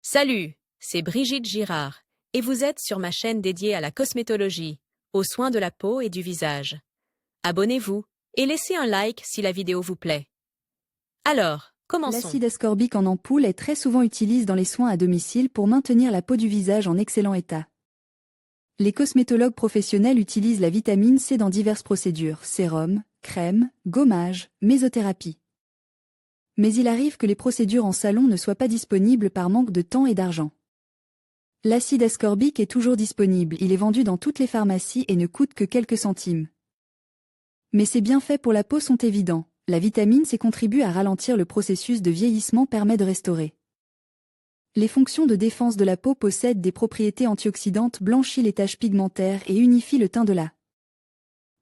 Salut, c'est Brigitte Girard, et vous êtes sur ma chaîne dédiée à la cosmétologie, aux soins de la peau et du visage. Abonnez-vous et laissez un like si la vidéo vous plaît. Alors, commençons. L'acide ascorbique en ampoule est très souvent utilisé dans les soins à domicile pour maintenir la peau du visage en excellent état. Les cosmétologues professionnels utilisent la vitamine C dans diverses procédures, sérum, crème, gommage, mésothérapie. Mais il arrive que les procédures en salon ne soient pas disponibles par manque de temps et d'argent. L'acide ascorbique est toujours disponible, il est vendu dans toutes les pharmacies et ne coûte que quelques centimes. Mais ses bienfaits pour la peau sont évidents. La vitamine C contribue à ralentir le processus de vieillissement, permet de restaurer les fonctions de défense de la peau, possèdent des propriétés antioxydantes, blanchit les taches pigmentaires et unifie le teint de la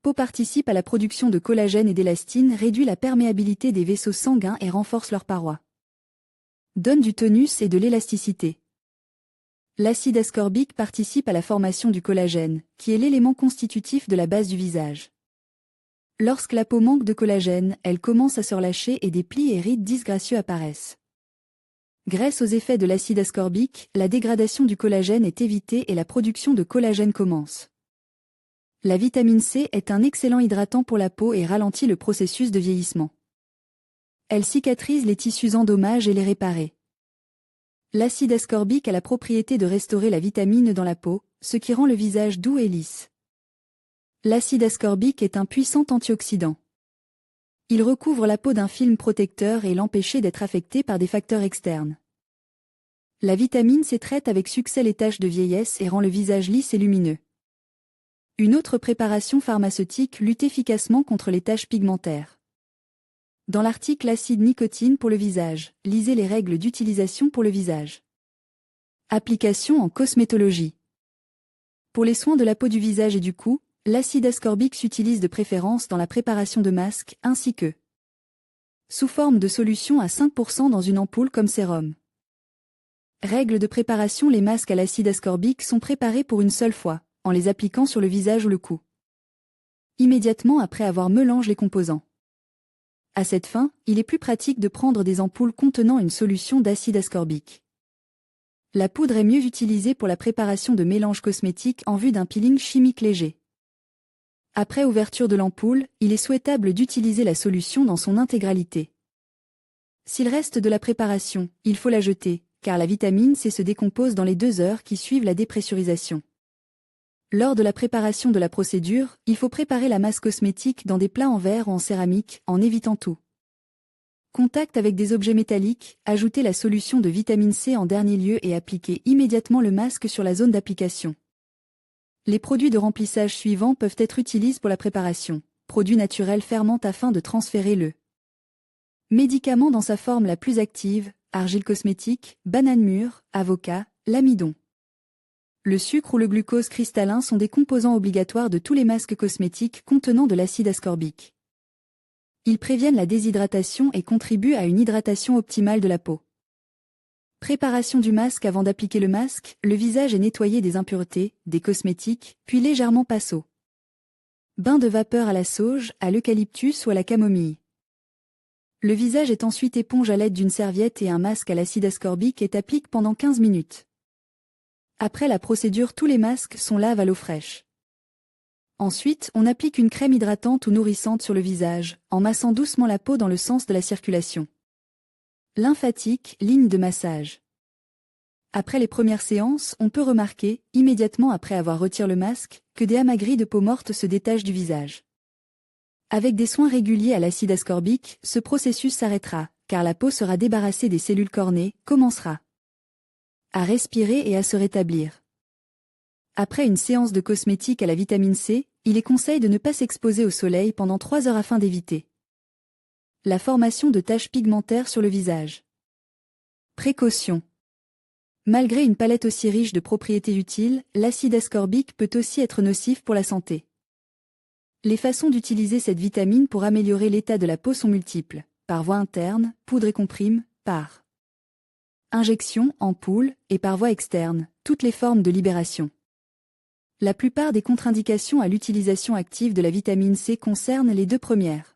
peau, participe à la production de collagène et d'élastine, réduit la perméabilité des vaisseaux sanguins et renforce leurs parois. Donne du tonus et de l'élasticité. L'acide ascorbique participe à la formation du collagène, qui est l'élément constitutif de la base du visage. Lorsque la peau manque de collagène, elle commence à se relâcher et des plis et rides disgracieux apparaissent. Grâce aux effets de l'acide ascorbique, la dégradation du collagène est évitée et la production de collagène commence. La vitamine C est un excellent hydratant pour la peau et ralentit le processus de vieillissement. Elle cicatrise les tissus endommagés et les répare. L'acide ascorbique a la propriété de restaurer la vitamine dans la peau, ce qui rend le visage doux et lisse. L'acide ascorbique est un puissant antioxydant. Il recouvre la peau d'un film protecteur et l'empêche d'être affectée par des facteurs externes. La vitamine C traite avec succès les taches de vieillesse et rend le visage lisse et lumineux. Une autre préparation pharmaceutique lutte efficacement contre les taches pigmentaires. Dans l'article Acide nicotine pour le visage, lisez les règles d'utilisation pour le visage. Application en cosmétologie. Pour les soins de la peau du visage et du cou, l'acide ascorbique s'utilise de préférence dans la préparation de masques, ainsi que sous forme de solution à 5% dans une ampoule comme sérum. Règle de préparation: les masques à l'acide ascorbique sont préparés pour une seule fois, en les appliquant sur le visage ou le cou. Immédiatement après avoir mélangé les composants. À cette fin, il est plus pratique de prendre des ampoules contenant une solution d'acide ascorbique. La poudre est mieux utilisée pour la préparation de mélanges cosmétiques en vue d'un peeling chimique léger. Après ouverture de l'ampoule, il est souhaitable d'utiliser la solution dans son intégralité. S'il reste de la préparation, il faut la jeter, car la vitamine C se décompose dans les 2 heures qui suivent la dépressurisation. Lors de la préparation de la procédure, il faut préparer la masse cosmétique dans des plats en verre ou en céramique, en évitant tout contact avec des objets métalliques, ajoutez la solution de vitamine C en dernier lieu et appliquez immédiatement le masque sur la zone d'application. Les produits de remplissage suivants peuvent être utilisés pour la préparation. Produits naturels fermentent afin de transférer le médicament dans sa forme la plus active, argile cosmétique, banane mûre, avocat, l'amidon. Le sucre ou le glucose cristallin sont des composants obligatoires de tous les masques cosmétiques contenant de l'acide ascorbique. Ils préviennent la déshydratation et contribuent à une hydratation optimale de la peau. Préparation du masque: avant d'appliquer le masque, le visage est nettoyé des impuretés, des cosmétiques, puis légèrement pinceau. Bain de vapeur à la sauge, à l'eucalyptus ou à la camomille. Le visage est ensuite éponge à l'aide d'une serviette et un masque à l'acide ascorbique est appliqué pendant 15 minutes. Après la procédure, tous les masques sont lavés à l'eau fraîche. Ensuite, on applique une crème hydratante ou nourrissante sur le visage, en massant doucement la peau dans le sens de la circulation lymphatique, ligne de massage. Après les premières séances, on peut remarquer, immédiatement après avoir retiré le masque, que des amagris de peau morte se détachent du visage. Avec des soins réguliers à l'acide ascorbique, ce processus s'arrêtera, car la peau sera débarrassée des cellules cornées, commencera à respirer et à se rétablir. Après une séance de cosmétique à la vitamine C, il est conseillé de ne pas s'exposer au soleil pendant 3 heures afin d'éviter la formation de taches pigmentaires sur le visage. Précaution. Malgré une palette aussi riche de propriétés utiles, l'acide ascorbique peut aussi être nocif pour la santé. Les façons d'utiliser cette vitamine pour améliorer l'état de la peau sont multiples: par voie interne, poudre et comprime, par injection, ampoule, et par voie externe, toutes les formes de libération. La plupart des contre-indications à l'utilisation active de la vitamine C concernent les 2 premières.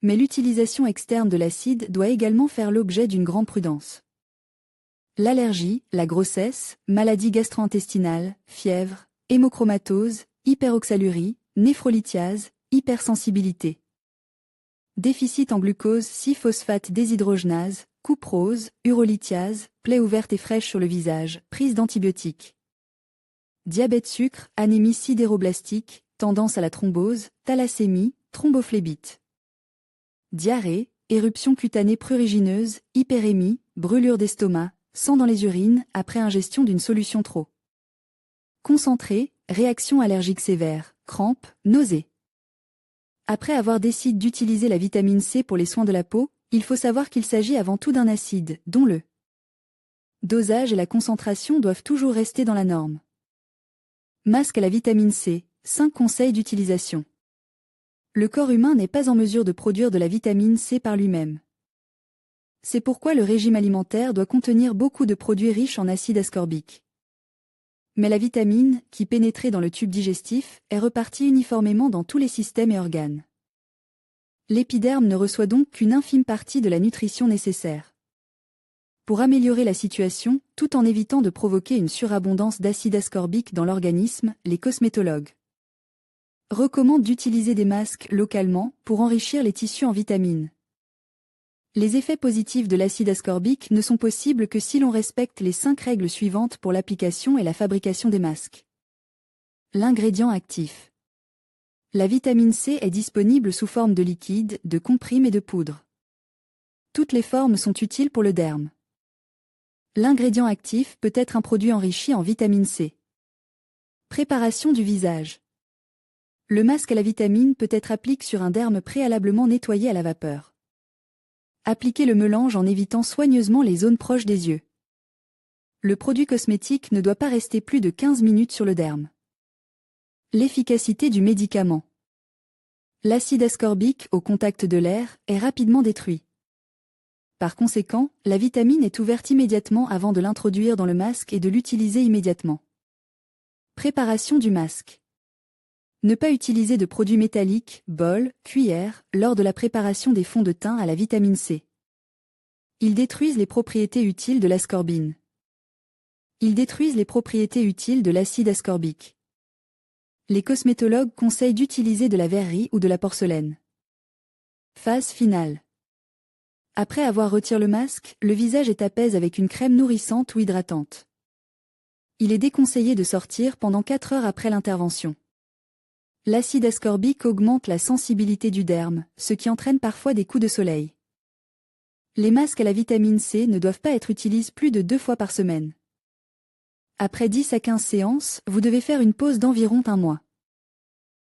Mais l'utilisation externe de l'acide doit également faire l'objet d'une grande prudence. L'allergie, la grossesse, maladie gastro-intestinale, fièvre, hémochromatose, hyperoxalurie, néphrolithiase, hypersensibilité. Déficit en glucose 6-phosphate déshydrogénase, couperose, urolithiase, plaie ouverte et fraîche sur le visage, prise d'antibiotiques. Diabète sucre, anémie sidéroblastique, tendance à la thrombose, thalassémie, thrombophlébite. Diarrhée, éruption cutanée prurigineuse, hyperémie, brûlure d'estomac, sang dans les urines après ingestion d'une solution trop concentrée, réaction allergique sévère, crampes, nausées. Après avoir décidé d'utiliser la vitamine C pour les soins de la peau, il faut savoir qu'il s'agit avant tout d'un acide, dont le dosage et la concentration doivent toujours rester dans la norme. Masque à la vitamine C, 5 conseils d'utilisation. Le corps humain n'est pas en mesure de produire de la vitamine C par lui-même. C'est pourquoi le régime alimentaire doit contenir beaucoup de produits riches en acide ascorbique. Mais la vitamine, qui pénétrait dans le tube digestif, est repartie uniformément dans tous les systèmes et organes. L'épiderme ne reçoit donc qu'une infime partie de la nutrition nécessaire. Pour améliorer la situation, tout en évitant de provoquer une surabondance d'acide ascorbique dans l'organisme, les cosmétologues recommandent d'utiliser des masques localement pour enrichir les tissus en vitamines. Les effets positifs de l'acide ascorbique ne sont possibles que si l'on respecte les 5 règles suivantes pour l'application et la fabrication des masques. L'ingrédient actif. La vitamine C est disponible sous forme de liquide, de comprime et de poudre. Toutes les formes sont utiles pour le derme. L'ingrédient actif peut être un produit enrichi en vitamine C. Préparation du visage. Le masque à la vitamine peut être appliqué sur un derme préalablement nettoyé à la vapeur. Appliquez le mélange en évitant soigneusement les zones proches des yeux. Le produit cosmétique ne doit pas rester plus de 15 minutes sur le derme. L'efficacité du médicament. L'acide ascorbique, au contact de l'air, est rapidement détruit. Par conséquent, la vitamine est ouverte immédiatement avant de l'introduire dans le masque et de l'utiliser immédiatement. Préparation du masque. Ne pas utiliser de produits métalliques, bol, cuillère, lors de la préparation des fonds de teint à la vitamine C. Ils détruisent les propriétés utiles de l'ascorbine. Ils détruisent les propriétés utiles de l'acide ascorbique. Les cosmétologues conseillent d'utiliser de la verrerie ou de la porcelaine. Phase finale. Après avoir retiré le masque, le visage est apaisé avec une crème nourrissante ou hydratante. Il est déconseillé de sortir pendant 4 heures après l'intervention. L'acide ascorbique augmente la sensibilité du derme, ce qui entraîne parfois des coups de soleil. Les masques à la vitamine C ne doivent pas être utilisés plus de 2 fois par semaine. Après 10 à 15 séances, vous devez faire une pause d'environ 1 mois.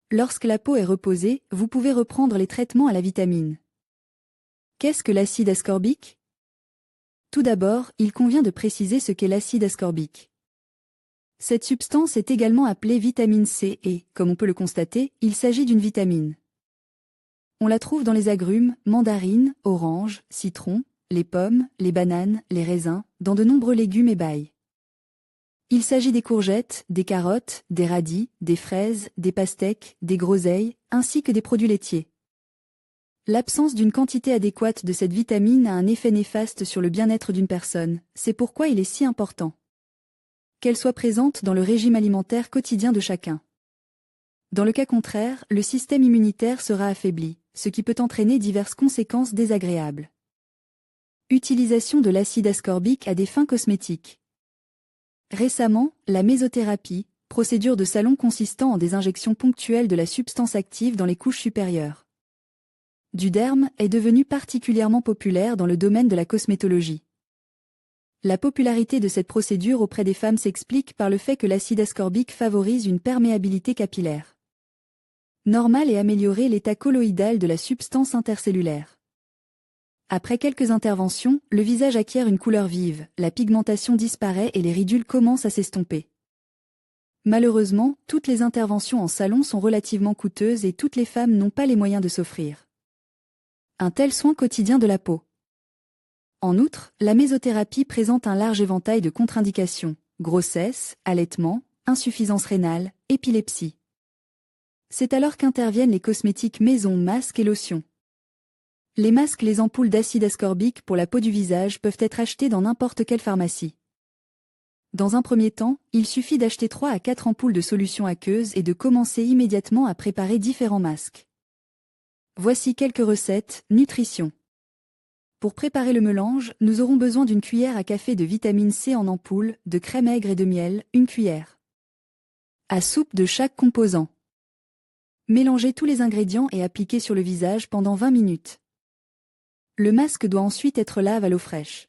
Lorsque la peau est reposée, vous pouvez reprendre les traitements à la vitamine. Qu'est-ce que l'acide ascorbique? Tout d'abord, il convient de préciser ce qu'est l'acide ascorbique. Cette substance est également appelée vitamine C et, comme on peut le constater, il s'agit d'une vitamine. On la trouve dans les agrumes, mandarines, oranges, citrons, les pommes, les bananes, les raisins, dans de nombreux légumes et baies. Il s'agit des courgettes, des carottes, des radis, des fraises, des pastèques, des groseilles, ainsi que des produits laitiers. L'absence d'une quantité adéquate de cette vitamine a un effet néfaste sur le bien-être d'une personne, c'est pourquoi il est si important qu'elle soit présente dans le régime alimentaire quotidien de chacun. Dans le cas contraire, le système immunitaire sera affaibli, ce qui peut entraîner diverses conséquences désagréables. Utilisation de l'acide ascorbique à des fins cosmétiques. Récemment, la mésothérapie, procédure de salon consistant en des injections ponctuelles de la substance active dans les couches supérieures du derme, est devenue particulièrement populaire dans le domaine de la cosmétologie. La popularité de cette procédure auprès des femmes s'explique par le fait que l'acide ascorbique favorise une perméabilité capillaire normale et améliorer l'état colloïdal de la substance intercellulaire. Après quelques interventions, le visage acquiert une couleur vive, la pigmentation disparaît et les ridules commencent à s'estomper. Malheureusement, toutes les interventions en salon sont relativement coûteuses et toutes les femmes n'ont pas les moyens de s'offrir un tel soin quotidien de la peau. En outre, la mésothérapie présente un large éventail de contre-indications, grossesse, allaitement, insuffisance rénale, épilepsie. C'est alors qu'interviennent les cosmétiques maison, masques et lotions. Les masques, les ampoules d'acide ascorbique pour la peau du visage peuvent être achetés dans n'importe quelle pharmacie. Dans un premier temps, il suffit d'acheter 3 à 4 ampoules de solution aqueuse et de commencer immédiatement à préparer différents masques. Voici quelques recettes, nutrition. Pour préparer le mélange, nous aurons besoin d'une cuillère à café de vitamine C en ampoule, de crème aigre et de miel, une cuillère à soupe de chaque composant. Mélangez tous les ingrédients et appliquez sur le visage pendant 20 minutes. Le masque doit ensuite être lavé à l'eau fraîche.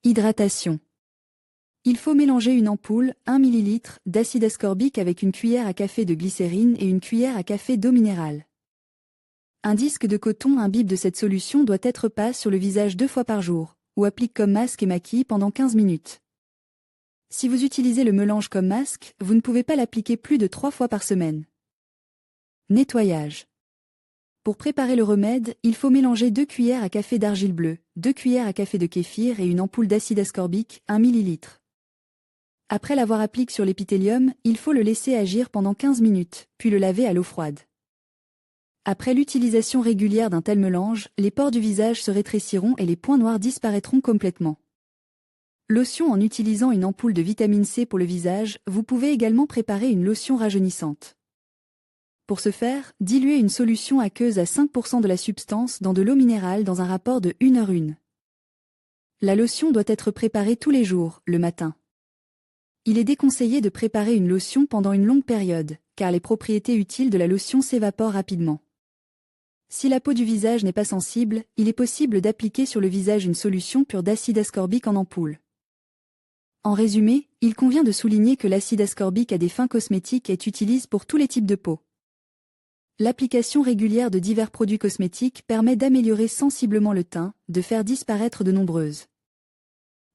Hydratation. Il faut mélanger une ampoule, 1 ml, d'acide ascorbique avec une cuillère à café de glycérine et une cuillère à café d'eau minérale. Un disque de coton imbibe de cette solution doit être passé sur le visage 2 fois par jour, ou applique comme masque et maquille pendant 15 minutes. Si vous utilisez le mélange comme masque, vous ne pouvez pas l'appliquer plus de 3 fois par semaine. Nettoyage. Pour préparer le remède, il faut mélanger 2 cuillères à café d'argile bleue, 2 cuillères à café de kéfir et une ampoule d'acide ascorbique, 1 ml. Après l'avoir appliqué sur l'épithélium, il faut le laisser agir pendant 15 minutes, puis le laver à l'eau froide. Après l'utilisation régulière d'un tel mélange, les pores du visage se rétréciront et les points noirs disparaîtront complètement. Lotion. En utilisant une ampoule de vitamine C pour le visage, vous pouvez également préparer une lotion rajeunissante. Pour ce faire, diluez une solution aqueuse à 5% de la substance dans de l'eau minérale dans un rapport de 1h1. La lotion doit être préparée tous les jours, le matin. Il est déconseillé de préparer une lotion pendant une longue période, car les propriétés utiles de la lotion s'évaporent rapidement. Si la peau du visage n'est pas sensible, il est possible d'appliquer sur le visage une solution pure d'acide ascorbique en ampoule. En résumé, il convient de souligner que l'acide ascorbique à des fins cosmétiques est utilisé pour tous les types de peau. L'application régulière de divers produits cosmétiques permet d'améliorer sensiblement le teint, de faire disparaître de nombreuses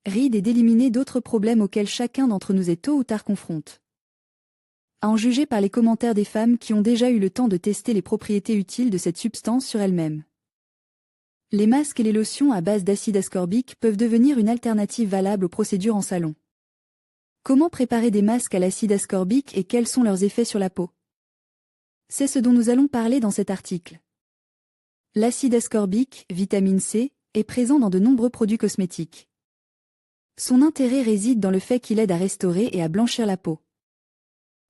rides et d'éliminer d'autres problèmes auxquels chacun d'entre nous est tôt ou tard confronté. À en juger par les commentaires des femmes qui ont déjà eu le temps de tester les propriétés utiles de cette substance sur elles-mêmes. Les masques et les lotions à base d'acide ascorbique peuvent devenir une alternative valable aux procédures en salon. Comment préparer des masques à l'acide ascorbique et quels sont leurs effets sur la peau? C'est ce dont nous allons parler dans cet article. L'acide ascorbique, vitamine C, est présent dans de nombreux produits cosmétiques. Son intérêt réside dans le fait qu'il aide à restaurer et à blanchir la peau.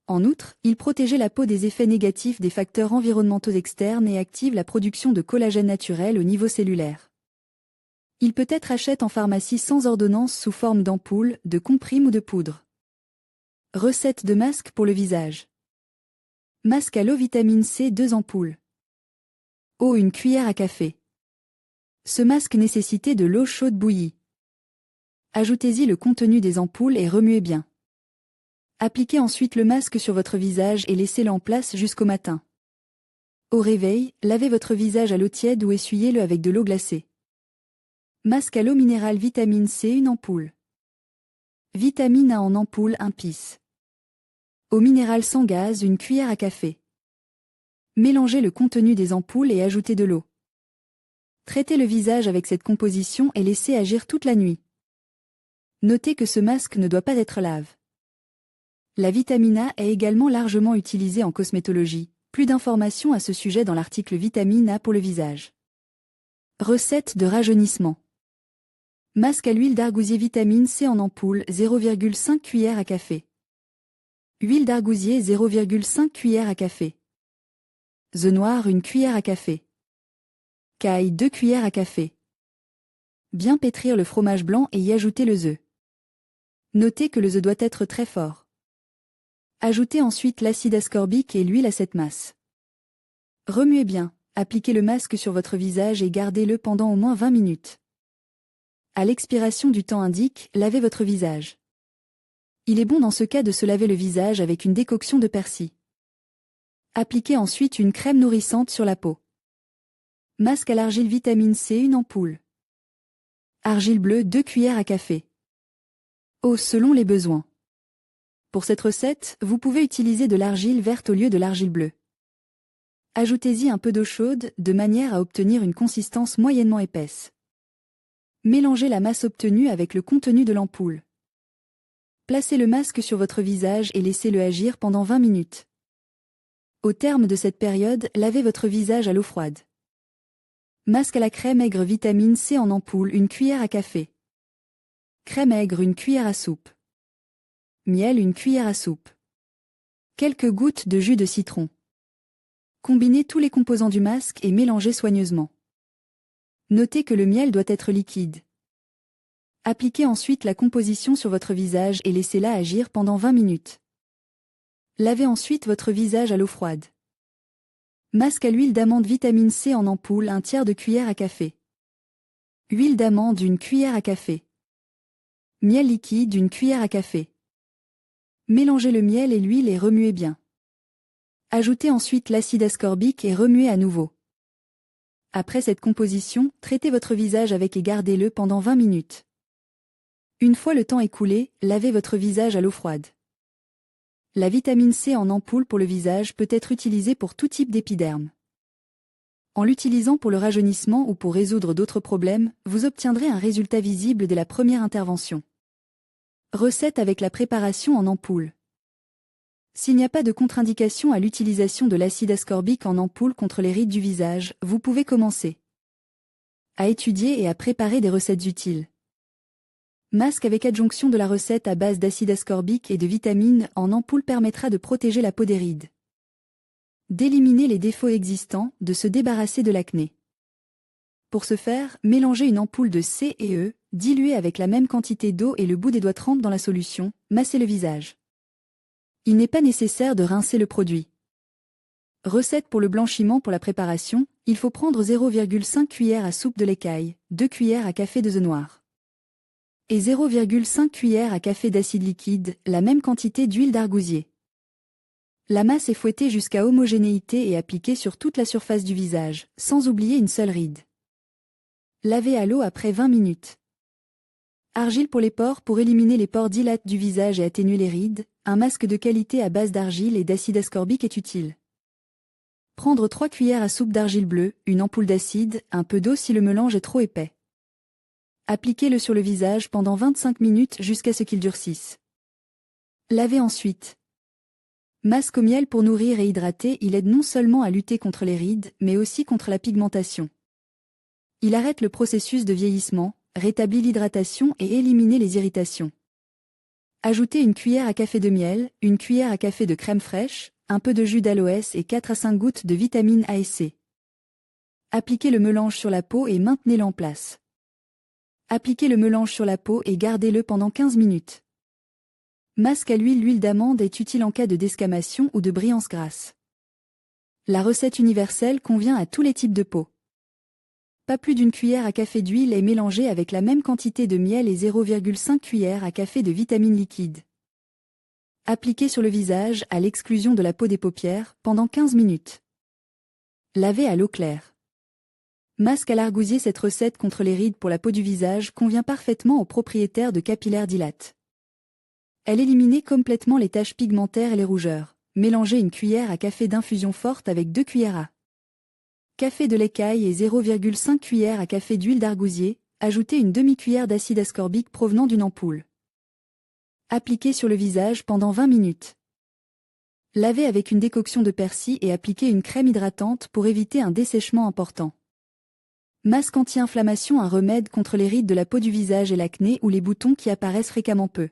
En outre, il protège la peau des effets négatifs des facteurs environnementaux externes et active la production de collagène naturel au niveau cellulaire. Il peut être acheté en pharmacie sans ordonnance sous forme d'ampoules, de comprimes ou de poudre. Recette de masque pour le visage. Masque à l'eau vitamine C 2 ampoules. Eau 1 cuillère à café. Ce masque nécessitait de l'eau chaude bouillie. Ajoutez-y le contenu des ampoules et remuez bien. Appliquez ensuite le masque sur votre visage et laissez-le en place jusqu'au matin. Au réveil, lavez votre visage à l'eau tiède ou essuyez-le avec de l'eau glacée. Masque à l'eau minérale vitamine C 1 ampoule. Vitamine A en ampoule 1 pisse. Eau minérale sans gaz 1 cuillère à café. Mélangez le contenu des ampoules et ajoutez de l'eau. Traitez le visage avec cette composition et laissez agir toute la nuit. Notez que ce masque ne doit pas être lavé. La vitamine A est également largement utilisée en cosmétologie. Plus d'informations à ce sujet dans l'article Vitamine A pour le visage. Recette de rajeunissement. Masque à l'huile d'argousier vitamine C en ampoule 0,5 cuillère à café. Huile d'argousier 0,5 cuillère à café. Œuf noir 1 cuillère à café. Caille 2 cuillères à café. Bien pétrir le fromage blanc et y ajouter le œuf. Notez que le œuf doit être très fort. Ajoutez ensuite l'acide ascorbique et l'huile à cette masse. Remuez bien, appliquez le masque sur votre visage et gardez-le pendant au moins 20 minutes. À l'expiration du temps indique, lavez votre visage. Il est bon dans ce cas de se laver le visage avec une décoction de persil. Appliquez ensuite une crème nourrissante sur la peau. Masque à l'argile vitamine C 1 ampoule. Argile bleue 2 cuillères à café. Eau selon les besoins. Pour cette recette, vous pouvez utiliser de l'argile verte au lieu de l'argile bleue. Ajoutez-y un peu d'eau chaude, de manière à obtenir une consistance moyennement épaisse. Mélangez la masse obtenue avec le contenu de l'ampoule. Placez le masque sur votre visage et laissez-le agir pendant 20 minutes. Au terme de cette période, lavez votre visage à l'eau froide. Masque à la crème aigre vitamine C en ampoule, 1 cuillère à café. Crème aigre, 1 cuillère à soupe. Miel, 1 cuillère à soupe. Quelques gouttes de jus de citron. Combinez tous les composants du masque et mélangez soigneusement. Notez que le miel doit être liquide. Appliquez ensuite la composition sur votre visage et laissez-la agir pendant 20 minutes. Lavez ensuite votre visage à l'eau froide. Masque à l'huile d'amande vitamine C en ampoule, 1 tiers de cuillère à café. Huile d'amande, 1 cuillère à café. Miel liquide, 1 cuillère à café. Mélangez le miel et l'huile et remuez bien. Ajoutez ensuite l'acide ascorbique et remuez à nouveau. Après cette composition, traitez votre visage avec et gardez-le pendant 20 minutes. Une fois le temps écoulé, lavez votre visage à l'eau froide. La vitamine C en ampoule pour le visage peut être utilisée pour tout type d'épiderme. En l'utilisant pour le rajeunissement ou pour résoudre d'autres problèmes, vous obtiendrez un résultat visible dès la première intervention. Recette avec la préparation en ampoule. S'il n'y a pas de contre-indication à l'utilisation de l'acide ascorbique en ampoule contre les rides du visage, vous pouvez commencer à étudier et à préparer des recettes utiles. Masque avec adjonction de la recette à base d'acide ascorbique et de vitamines en ampoule permettra de protéger la peau des rides, d'éliminer les défauts existants, de se débarrasser de l'acné. Pour ce faire, mélangez une ampoule de C et E, diluée avec la même quantité d'eau et le bout des doigts trempe dans la solution, massez le visage. Il n'est pas nécessaire de rincer le produit. Recette pour le blanchiment. Pour la préparation, il faut prendre 0,5 cuillère à soupe de l'écaille, 2 cuillères à café d'œuf noir et 0,5 cuillère à café d'acide liquide, la même quantité d'huile d'argousier. La masse est fouettée jusqu'à homogénéité et appliquée sur toute la surface du visage, sans oublier une seule ride. Lavez à l'eau après 20 minutes. Argile pour les pores. Pour éliminer les pores dilatés du visage et atténuer les rides, un masque de qualité à base d'argile et d'acide ascorbique est utile. Prendre 3 cuillères à soupe d'argile bleue, une ampoule d'acide, un peu d'eau si le mélange est trop épais. Appliquez-le sur le visage pendant 25 minutes jusqu'à ce qu'il durcisse. Lavez ensuite. Masque au miel pour nourrir et hydrater. Il aide non seulement à lutter contre les rides, mais aussi contre la pigmentation. Il arrête le processus de vieillissement, rétablit l'hydratation et élimine les irritations. Ajoutez 1 cuillère à café de miel, 1 cuillère à café de crème fraîche, un peu de jus d'aloès et 4 à 5 gouttes de vitamine A et C. Appliquez le mélange sur la peau et maintenez-le en place. Appliquez le mélange sur la peau et gardez-le pendant 15 minutes. Masque à l'huile. L'huile d'amande est utile en cas de desquamation ou de brillance grasse. La recette universelle convient à tous les types de peau. Pas plus d'1 cuillère à café d'huile est mélangée avec la même quantité de miel et 0,5 cuillère à café de vitamine liquide. Appliquez sur le visage, à l'exclusion de la peau des paupières, pendant 15 minutes. Lavez à l'eau claire. Masque à l'argousier. Cette recette contre les rides pour la peau du visage convient parfaitement aux propriétaires de capillaires dilatés. Elle élimine complètement les taches pigmentaires et les rougeurs. Mélangez 1 cuillère à café d'infusion forte avec 2 cuillères à café de l'écaille et 0,5 cuillère à café d'huile d'argousier. Ajoutez une demi-cuillère d'acide ascorbique provenant d'une ampoule. Appliquez sur le visage pendant 20 minutes. Lavez avec une décoction de persil et appliquez une crème hydratante pour éviter un dessèchement important. Masque anti-inflammation. Un remède contre les rides de la peau du visage et l'acné ou les boutons qui apparaissent fréquemment peu.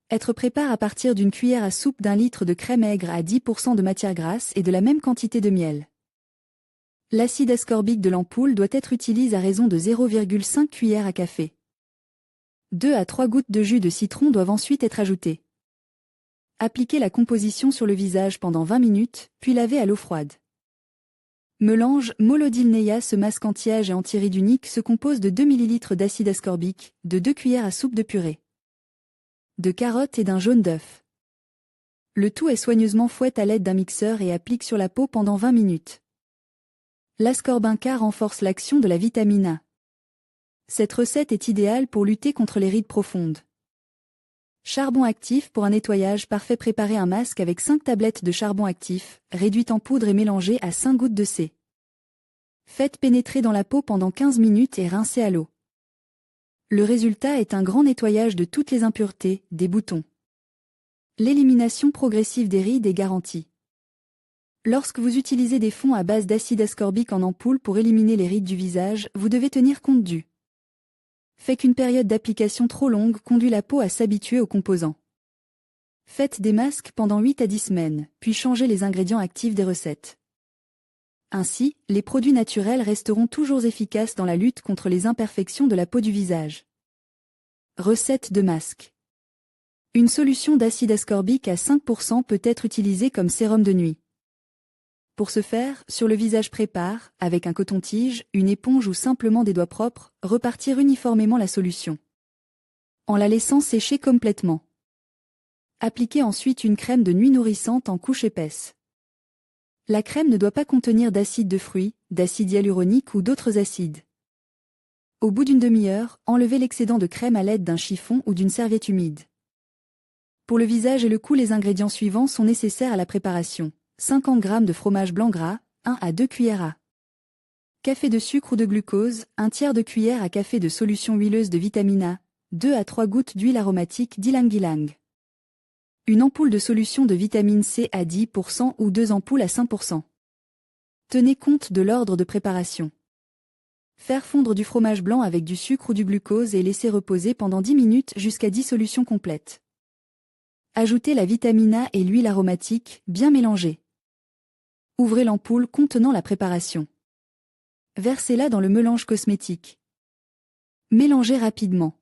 Être prépare à partir d'une cuillère à soupe d'1 litre de crème aigre à 10% de matière grasse et de la même quantité de miel. L'acide ascorbique de l'ampoule doit être utilisé à raison de 0,5 cuillère à café. 2 à 3 gouttes de jus de citron doivent ensuite être ajoutées. Appliquez la composition sur le visage pendant 20 minutes, puis lavez à l'eau froide. Mélange Molodilneia. Ce masque anti-âge et anti-rides unique se compose de 2 ml d'acide ascorbique, de 2 cuillères à soupe de purée de carottes et d'un jaune d'œuf. Le tout est soigneusement fouetté à l'aide d'un mixeur et applique sur la peau pendant 20 minutes. L'ascorbinca renforce l'action de la vitamine A. Cette recette est idéale pour lutter contre les rides profondes. Charbon actif. Pour un nettoyage parfait, préparez un masque avec 5 tablettes de charbon actif, réduite en poudre et mélangée à 5 gouttes de C. Faites pénétrer dans la peau pendant 15 minutes et rincez à l'eau. Le résultat est un grand nettoyage de toutes les impuretés, des boutons. L'élimination progressive des rides est garantie. Lorsque vous utilisez des fonds à base d'acide ascorbique en ampoule pour éliminer les rides du visage, vous devez tenir compte du fait qu'une période d'application trop longue conduit la peau à s'habituer aux composants. Faites des masques pendant 8 à 10 semaines, puis changez les ingrédients actifs des recettes. Ainsi, les produits naturels resteront toujours efficaces dans la lutte contre les imperfections de la peau du visage. Recette de masque. Une solution d'acide ascorbique à 5% peut être utilisée comme sérum de nuit. Pour ce faire, sur le visage prépare, avec un coton-tige, une éponge ou simplement des doigts propres, repartir uniformément la solution, en la laissant sécher complètement. Appliquez ensuite une crème de nuit nourrissante en couche épaisse. La crème ne doit pas contenir d'acide de fruits, d'acide hyaluronique ou d'autres acides. Au bout d'une demi-heure, enlevez l'excédent de crème à l'aide d'un chiffon ou d'une serviette humide. Pour le visage et le cou, les ingrédients suivants sont nécessaires à la préparation. 50 g de fromage blanc gras, 1 à 2 cuillères à café de sucre ou de glucose, 1 tiers de cuillère à café de solution huileuse de vitamine A, 2 à 3 gouttes d'huile aromatique d'ylang-ylang. Une ampoule de solution de vitamine C à 10% ou 2 ampoules à 5%. Tenez compte de l'ordre de préparation. Faire fondre du fromage blanc avec du sucre ou du glucose et laisser reposer pendant 10 minutes jusqu'à dissolution complète. Ajoutez la vitamine A et l'huile aromatique, bien mélangée. Ouvrez l'ampoule contenant la préparation. Versez-la dans le mélange cosmétique. Mélangez rapidement.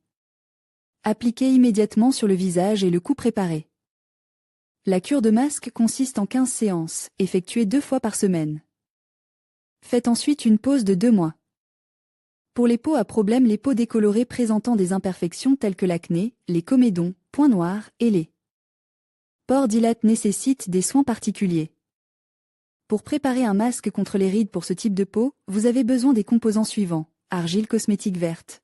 Appliquez immédiatement sur le visage et le cou préparé. La cure de masque consiste en 15 séances, effectuées 2 fois par semaine. Faites ensuite une pause de 2 mois. Pour les peaux à problème, les peaux décolorées présentant des imperfections telles que l'acné, les comédons, points noirs et les pores dilatés nécessitent des soins particuliers. Pour préparer un masque contre les rides pour ce type de peau, vous avez besoin des composants suivants. Argile cosmétique verte.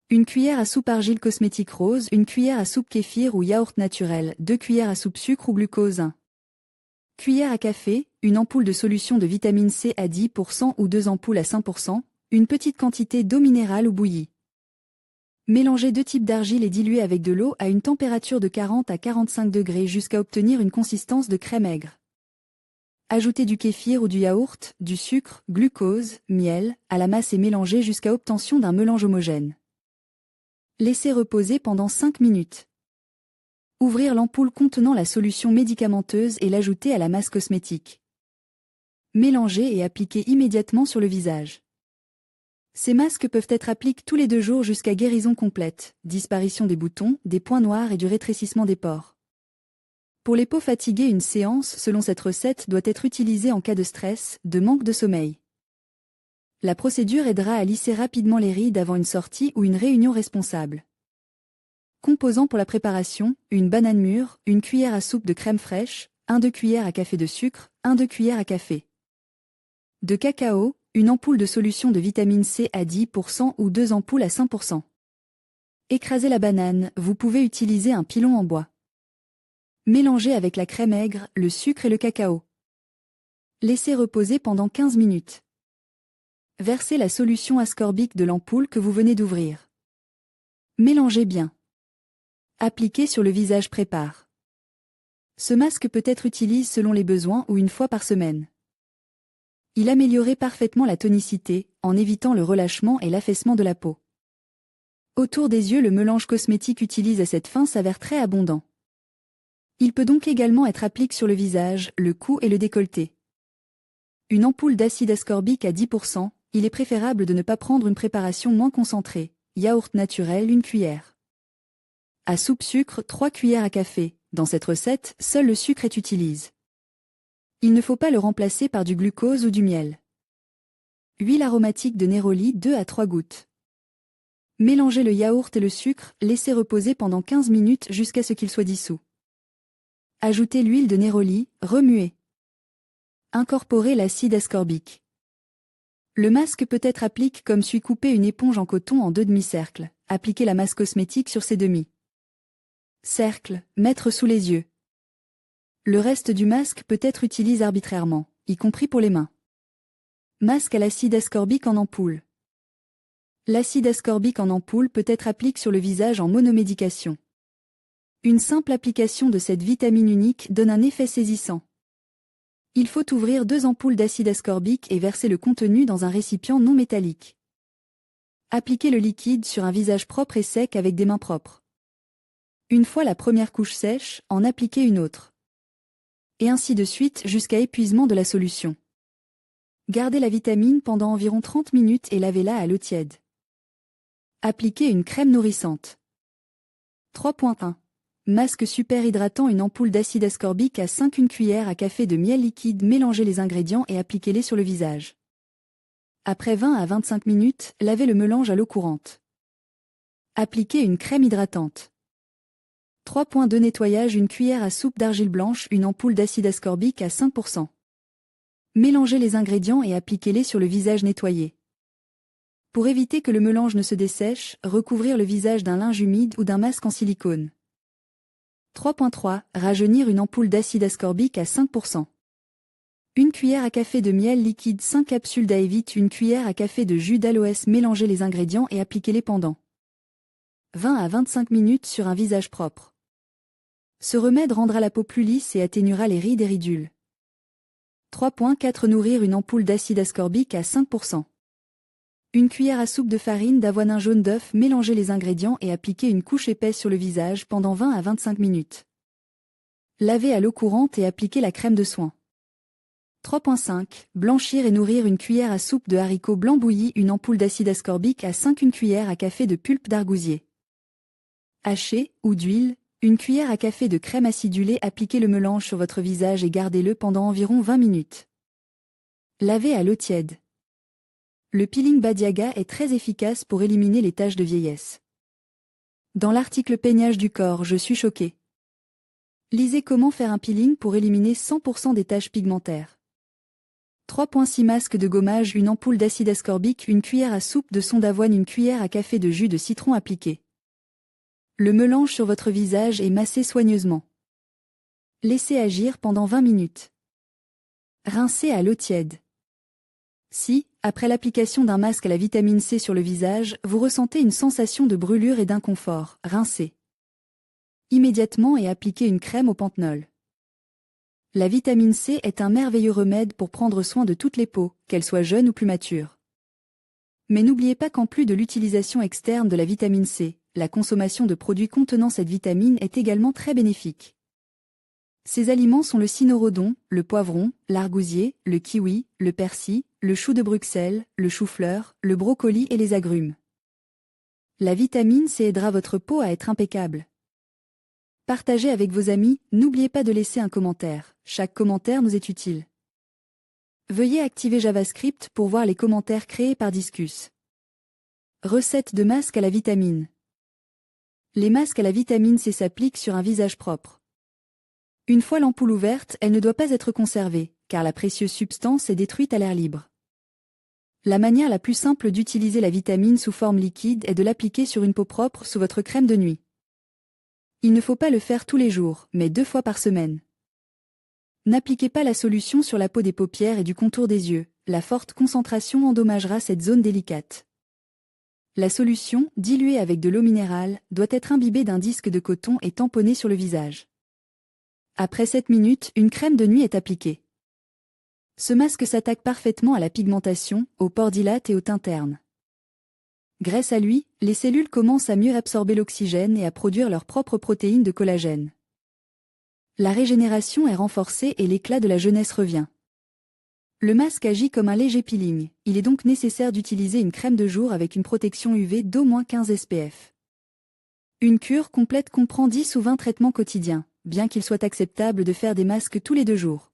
Une cuillère à soupe argile cosmétique rose, une cuillère à soupe kéfir ou yaourt naturel, 2 cuillères à soupe sucre ou glucose 1. Cuillère à café, une ampoule de solution de vitamine C à 10% ou 2 ampoules à 5%, une petite quantité d'eau minérale ou bouillie. Mélangez 2 types d'argile et diluez avec de l'eau à une température de 40 à 45 degrés jusqu'à obtenir une consistance de crème aigre. Ajoutez du kéfir ou du yaourt, du sucre, glucose, miel, à la masse et mélangez jusqu'à obtention d'un mélange homogène. Laissez reposer pendant 5 minutes. Ouvrir l'ampoule contenant la solution médicamenteuse et l'ajouter à la masse cosmétique. Mélangez et appliquez immédiatement sur le visage. Ces masques peuvent être appliqués tous les 2 jours jusqu'à guérison complète, disparition des boutons, des points noirs et du rétrécissement des pores. Pour les peaux fatiguées, une séance selon cette recette doit être utilisée en cas de stress, de manque de sommeil. La procédure aidera à lisser rapidement les rides avant une sortie ou une réunion responsable. Composants pour la préparation, une banane mûre, une cuillère à soupe de crème fraîche, 1-2 cuillères à café de sucre, 1-2 cuillères à café de cacao, une ampoule de solution de vitamine C à 10% ou 2 ampoules à 5%. Écrasez la banane, vous pouvez utiliser un pilon en bois. Mélangez avec la crème aigre, le sucre et le cacao. Laissez reposer pendant 15 minutes. Versez la solution ascorbique de l'ampoule que vous venez d'ouvrir. Mélangez bien. Appliquez sur le visage prépare. Ce masque peut être utilisé selon les besoins ou une fois par semaine. Il améliorait parfaitement la tonicité, en évitant le relâchement et l'affaissement de la peau. Autour des yeux, le mélange cosmétique utilisé à cette fin s'avère très abondant. Il peut donc également être appliqué sur le visage, le cou et le décolleté. Une ampoule d'acide ascorbique à 10%, il est préférable de ne pas prendre une préparation moins concentrée. Yaourt naturel 1 cuillère. À soupe sucre 3 cuillères à café. Dans cette recette, seul le sucre est utilisé. Il ne faut pas le remplacer par du glucose ou du miel. Huile aromatique de néroli 2 à 3 gouttes. Mélangez le yaourt et le sucre, laissez reposer pendant 15 minutes jusqu'à ce qu'il soit dissous. Ajoutez l'huile de néroli, remuez. Incorporez l'acide ascorbique. Le masque peut être appliqué comme suit: couper une éponge en coton en 2 demi-cercles. Appliquez la masse cosmétique sur ces demi-cercles, mettre sous les yeux. Le reste du masque peut être utilisé arbitrairement, y compris pour les mains. Masque à l'acide ascorbique en ampoule. L'acide ascorbique en ampoule peut être appliqué sur le visage en monomédication. Une simple application de cette vitamine unique donne un effet saisissant. Il faut ouvrir 2 ampoules d'acide ascorbique et verser le contenu dans un récipient non métallique. Appliquez le liquide sur un visage propre et sec avec des mains propres. Une fois la première couche sèche, en appliquez une autre. Et ainsi de suite jusqu'à épuisement de la solution. Gardez la vitamine pendant environ 30 minutes et lavez-la à l'eau tiède. Appliquez une crème nourrissante. 3.1. Masque super hydratant. Une ampoule d'acide ascorbique à 5 cuillères à café de miel liquide. Mélangez les ingrédients et appliquez-les sur le visage. Après 20 à 25 minutes, lavez le mélange à l'eau courante. Appliquez une crème hydratante. 3.2 Nettoyage. Une cuillère à soupe d'argile blanche. Une ampoule d'acide ascorbique à 5%. Mélangez les ingrédients et appliquez-les sur le visage nettoyé. Pour éviter que le mélange ne se dessèche, recouvrir le visage d'un linge humide ou d'un masque en silicone. 3.3 Rajeunir. Une ampoule d'acide ascorbique à 5%. Une cuillère à café de miel liquide. 5 capsules d'Aevite. Une cuillère à café de jus d'aloès. Mélangez les ingrédients et appliquez-les pendant 20 à 25 minutes sur un visage propre. Ce remède rendra la peau plus lisse et atténuera les rides et ridules. 3.4 Nourrir. Une ampoule d'acide ascorbique à 5%. Une cuillère à soupe de farine d'avoine, un jaune d'œuf. Mélangez les ingrédients et appliquez une couche épaisse sur le visage pendant 20 à 25 minutes. Lavez à l'eau courante et appliquez la crème de soin. 3.5 Blanchir et nourrir. Une cuillère à soupe de haricots blancs bouillis. Une ampoule d'acide ascorbique à 5. Une cuillère à café de pulpe d'argousier haché ou d'huile. Une cuillère à café de crème acidulée. Appliquez le mélange sur votre visage et gardez-le pendant environ 20 minutes. Lavez à l'eau tiède. Le peeling Badiaga est très efficace pour éliminer les taches de vieillesse. Dans l'article Peignage du corps, je suis choquée. Lisez comment faire un peeling pour éliminer 100% des taches pigmentaires. 3.6 Masque de gommage. Une ampoule d'acide ascorbique. Une cuillère à soupe de son d'avoine. Une cuillère à café de jus de citron appliqué. Le mélange sur votre visage et massez soigneusement. Laissez agir pendant 20 minutes. Rincez à l'eau tiède. Si, après l'application d'un masque à la vitamine C sur le visage, vous ressentez une sensation de brûlure et d'inconfort, rincez immédiatement et appliquez une crème au panthenol. La vitamine C est un merveilleux remède pour prendre soin de toutes les peaux, qu'elles soient jeunes ou plus matures. Mais n'oubliez pas qu'en plus de l'utilisation externe de la vitamine C, la consommation de produits contenant cette vitamine est également très bénéfique. Ces aliments sont le cynorrhodon, le poivron, l'argousier, le kiwi, le persil, le chou de Bruxelles, le chou-fleur, le brocoli et les agrumes. La vitamine C aidera votre peau à être impeccable. Partagez avec vos amis, n'oubliez pas de laisser un commentaire, chaque commentaire nous est utile. Veuillez activer JavaScript pour voir les commentaires créés par Discus. Recette de masque à la vitamine. Les masques à la vitamine C s'appliquent sur un visage propre. Une fois l'ampoule ouverte, elle ne doit pas être conservée, car la précieuse substance est détruite à l'air libre. La manière la plus simple d'utiliser la vitamine sous forme liquide est de l'appliquer sur une peau propre sous votre crème de nuit. Il ne faut pas le faire tous les jours, mais 2 fois par semaine. N'appliquez pas la solution sur la peau des paupières et du contour des yeux, la forte concentration endommagera cette zone délicate. La solution, diluée avec de l'eau minérale, doit être imbibée d'un disque de coton et tamponnée sur le visage. Après 7 minutes, une crème de nuit est appliquée. Ce masque s'attaque parfaitement à la pigmentation, aux pores dilatés et aux teintes ternes. Grâce à lui, les cellules commencent à mieux absorber l'oxygène et à produire leurs propres protéines de collagène. La régénération est renforcée et l'éclat de la jeunesse revient. Le masque agit comme un léger peeling, il est donc nécessaire d'utiliser une crème de jour avec une protection UV d'au moins 15 SPF. Une cure complète comprend 10 ou 20 traitements quotidiens, bien qu'il soit acceptable de faire des masques tous les 2 jours.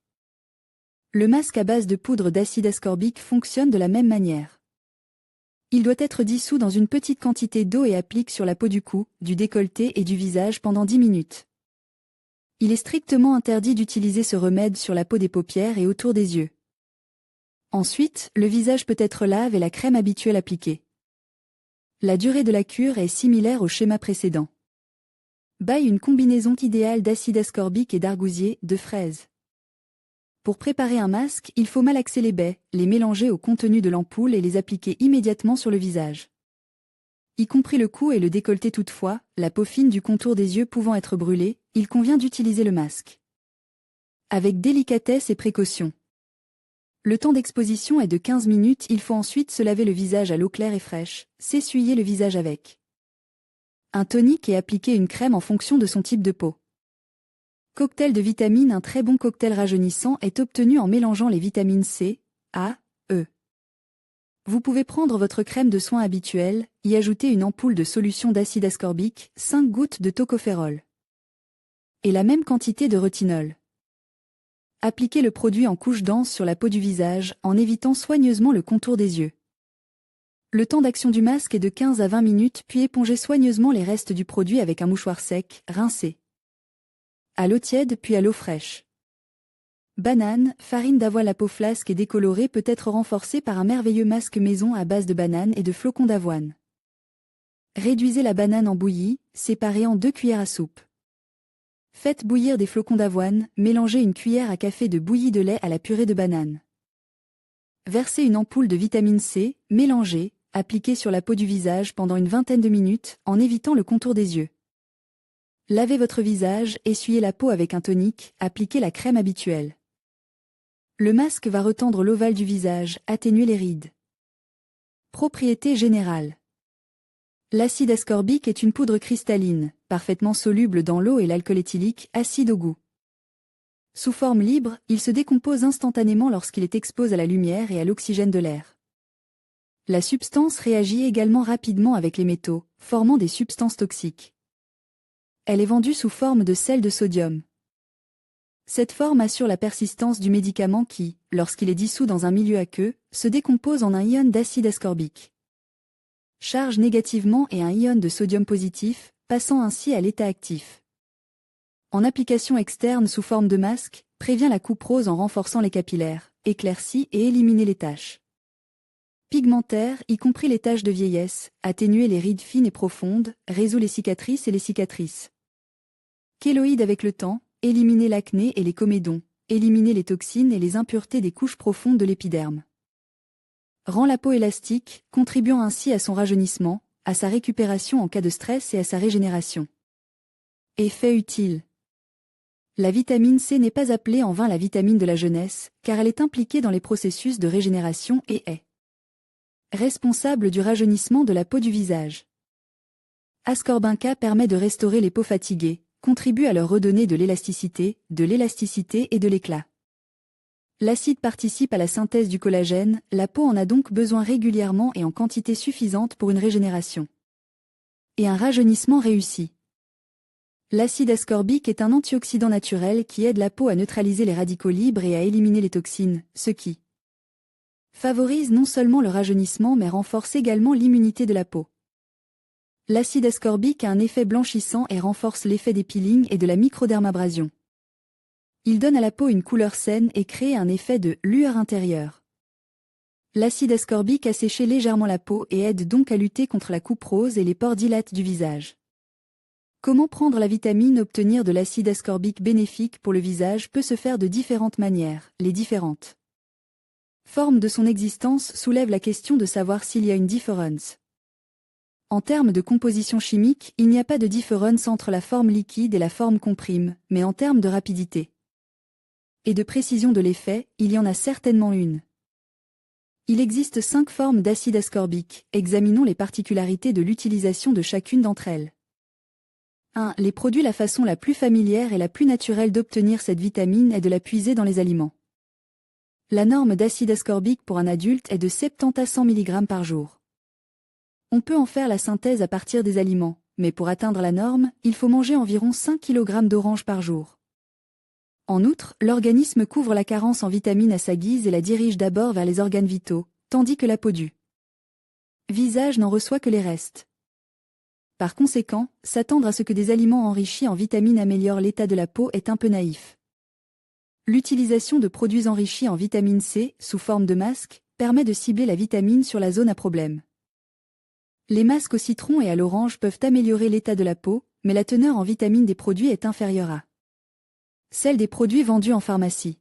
Le masque à base de poudre d'acide ascorbique fonctionne de la même manière. Il doit être dissous dans une petite quantité d'eau et applique sur la peau du cou, du décolleté et du visage pendant 10 minutes. Il est strictement interdit d'utiliser ce remède sur la peau des paupières et autour des yeux. Ensuite, le visage peut être lave et la crème habituelle appliquée. La durée de la cure est similaire au schéma précédent. Baille une combinaison idéale d'acide ascorbique et d'argousier, de fraises. Pour préparer un masque, il faut malaxer les baies, les mélanger au contenu de l'ampoule et les appliquer immédiatement sur le visage. Y compris le cou et le décolleté toutefois, la peau fine du contour des yeux pouvant être brûlée, il convient d'utiliser le masque. avec délicatesse et précaution. Le temps d'exposition est de 15 minutes, il faut ensuite se laver le visage à l'eau claire et fraîche, s'essuyer le visage avec un tonique et appliquer une crème en fonction de son type de peau. Cocktail de vitamines. Un très bon cocktail rajeunissant est obtenu en mélangeant les vitamines C, A, E. Vous pouvez prendre votre crème de soin habituelle, y ajouter une ampoule de solution d'acide ascorbique, 5 gouttes de tocopherol et la même quantité de retinol. Appliquez le produit en couche dense sur la peau du visage, en évitant soigneusement le contour des yeux. Le temps d'action du masque est de 15 à 20 minutes, puis épongez soigneusement les restes du produit avec un mouchoir sec, rincé à l'eau tiède puis à l'eau fraîche. Banane, farine d'avoine. La peau flasque et décolorée peut être renforcée par un merveilleux masque maison à base de banane et de flocons d'avoine. Réduisez la banane en bouillie, séparée en 2 cuillères à soupe. Faites bouillir des flocons d'avoine, mélangez une cuillère à café de bouillie de lait à la purée de banane. Versez une ampoule de vitamine C, mélangez, appliquez sur la peau du visage pendant une vingtaine de minutes, en évitant le contour des yeux. Lavez votre visage, essuyez la peau avec un tonique, appliquez la crème habituelle. Le masque va retendre l'ovale du visage, atténuer les rides. Propriétés générales. L'acide ascorbique est une poudre cristalline, parfaitement soluble dans l'eau et l'alcool éthylique, acide au goût. Sous forme libre, il se décompose instantanément lorsqu'il est exposé à la lumière et à l'oxygène de l'air. La substance réagit également rapidement avec les métaux, formant des substances toxiques. Elle est vendue sous forme de sel de sodium. Cette forme assure la persistance du médicament qui, lorsqu'il est dissous dans un milieu aqueux, se décompose en un ion d'acide ascorbique. Charge négativement et un ion de sodium positif, passant ainsi à l'état actif. En application externe sous forme de masque, prévient la coupe rose en renforçant les capillaires, éclaircit et éliminer les taches pigmentaires, y compris les taches de vieillesse, atténuer les rides fines et profondes, résout les cicatrices et les cicatrices. Kéloïde avec le temps, éliminer l'acné et les comédons, éliminer les toxines et les impuretés des couches profondes de l'épiderme. Rend la peau élastique, contribuant ainsi à son rajeunissement, à sa récupération en cas de stress et à sa régénération. Effet utile. La vitamine C n'est pas appelée en vain la vitamine de la jeunesse, car elle est impliquée dans les processus de régénération et est responsable du rajeunissement de la peau du visage. Ascorbinca permet de restaurer les peaux fatiguées, contribue à leur redonner de l'élasticité et de l'éclat. L'acide participe à la synthèse du collagène, la peau en a donc besoin régulièrement et en quantité suffisante pour une régénération et un rajeunissement réussi. L'acide ascorbique est un antioxydant naturel qui aide la peau à neutraliser les radicaux libres et à éliminer les toxines, ce qui favorise non seulement le rajeunissement mais renforce également l'immunité de la peau. L'acide ascorbique a un effet blanchissant et renforce l'effet des peelings et de la microdermabrasion. Il donne à la peau une couleur saine et crée un effet de lueur intérieure. L'acide ascorbique asséche légèrement la peau et aide donc à lutter contre la coupe rose et les pores dilatés du visage. Comment prendre la vitamine? Obtenir de l'acide ascorbique bénéfique pour le visage peut se faire de différentes manières. Les différentes formes de son existence soulèvent la question de savoir s'il y a une différence. En termes de composition chimique, il n'y a pas de différence entre la forme liquide et la forme comprime, mais en termes de rapidité et de précision de l'effet, il y en a certainement une. Il existe 5 formes d'acide ascorbique, examinons les particularités de l'utilisation de chacune d'entre elles. 1. Les produits. La façon la plus familière et la plus naturelle d'obtenir cette vitamine est de la puiser dans les aliments. La norme d'acide ascorbique pour un adulte est de 70 à 100 mg par jour. On peut en faire la synthèse à partir des aliments, mais pour atteindre la norme, il faut manger environ 5 kg d'oranges par jour. En outre, l'organisme couvre la carence en vitamine à sa guise et la dirige d'abord vers les organes vitaux, tandis que la peau du visage n'en reçoit que les restes. Par conséquent, s'attendre à ce que des aliments enrichis en vitamines améliorent l'état de la peau est un peu naïf. L'utilisation de produits enrichis en vitamine C, sous forme de masque, permet de cibler la vitamine sur la zone à problème. Les masques au citron et à l'orange peuvent améliorer l'état de la peau, mais la teneur en vitamine des produits est inférieure à celle des produits vendus en pharmacie.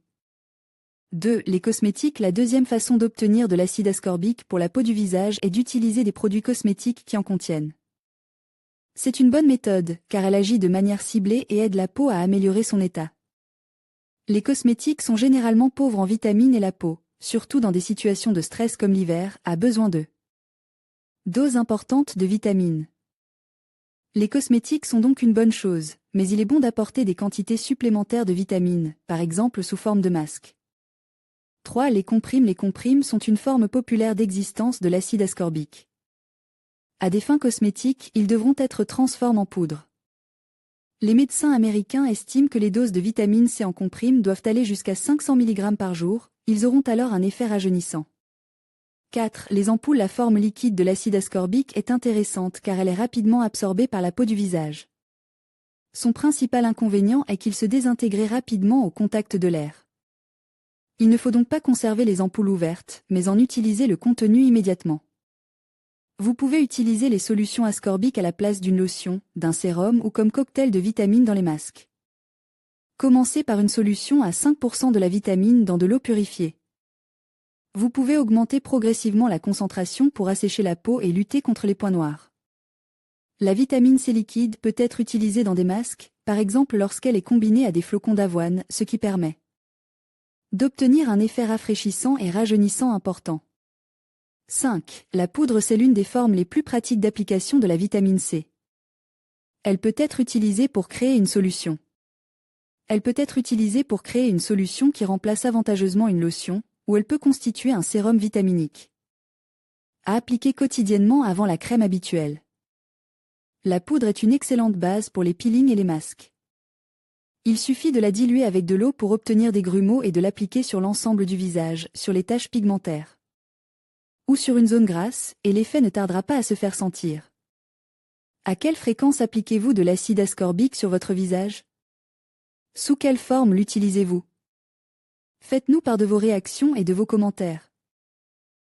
2. Les cosmétiques. La deuxième façon d'obtenir de l'acide ascorbique pour la peau du visage est d'utiliser des produits cosmétiques qui en contiennent. C'est une bonne méthode, car elle agit de manière ciblée et aide la peau à améliorer son état. Les cosmétiques sont généralement pauvres en vitamines et la peau, surtout dans des situations de stress comme l'hiver, a besoin de doses importantes de vitamines. Les cosmétiques sont donc une bonne chose, mais il est bon d'apporter des quantités supplémentaires de vitamines, par exemple sous forme de masque. 3. Les comprimes sont une forme populaire d'existence de l'acide ascorbique. À des fins cosmétiques, ils devront être transformés en poudre. Les médecins américains estiment que les doses de vitamine C en comprimes doivent aller jusqu'à 500 mg par jour, ils auront alors un effet rajeunissant. 4. Les ampoules. La forme liquide de l'acide ascorbique est intéressante car elle est rapidement absorbée par la peau du visage. Son principal inconvénient est qu'il se désintègre rapidement au contact de l'air. Il ne faut donc pas conserver les ampoules ouvertes, mais en utiliser le contenu immédiatement. Vous pouvez utiliser les solutions ascorbiques à la place d'une lotion, d'un sérum ou comme cocktail de vitamines dans les masques. Commencez par une solution à 5% de la vitamine dans de l'eau purifiée. Vous pouvez augmenter progressivement la concentration pour assécher la peau et lutter contre les points noirs. La vitamine C liquide peut être utilisée dans des masques, par exemple lorsqu'elle est combinée à des flocons d'avoine, ce qui permet d'obtenir un effet rafraîchissant et rajeunissant important. 5. La poudre. C'est l'une des formes les plus pratiques d'application de la vitamine C. Elle peut être utilisée pour créer une solution. Qui remplace avantageusement une lotion, ou elle peut constituer un sérum vitaminique. À appliquer quotidiennement avant la crème habituelle. La poudre est une excellente base pour les peelings et les masques. Il suffit de la diluer avec de l'eau pour obtenir des grumeaux et de l'appliquer sur l'ensemble du visage, sur les taches pigmentaires ou sur une zone grasse, et l'effet ne tardera pas à se faire sentir. À quelle fréquence appliquez-vous de l'acide ascorbique sur votre visage? Sous quelle forme l'utilisez-vous? Faites-nous part de vos réactions et de vos commentaires.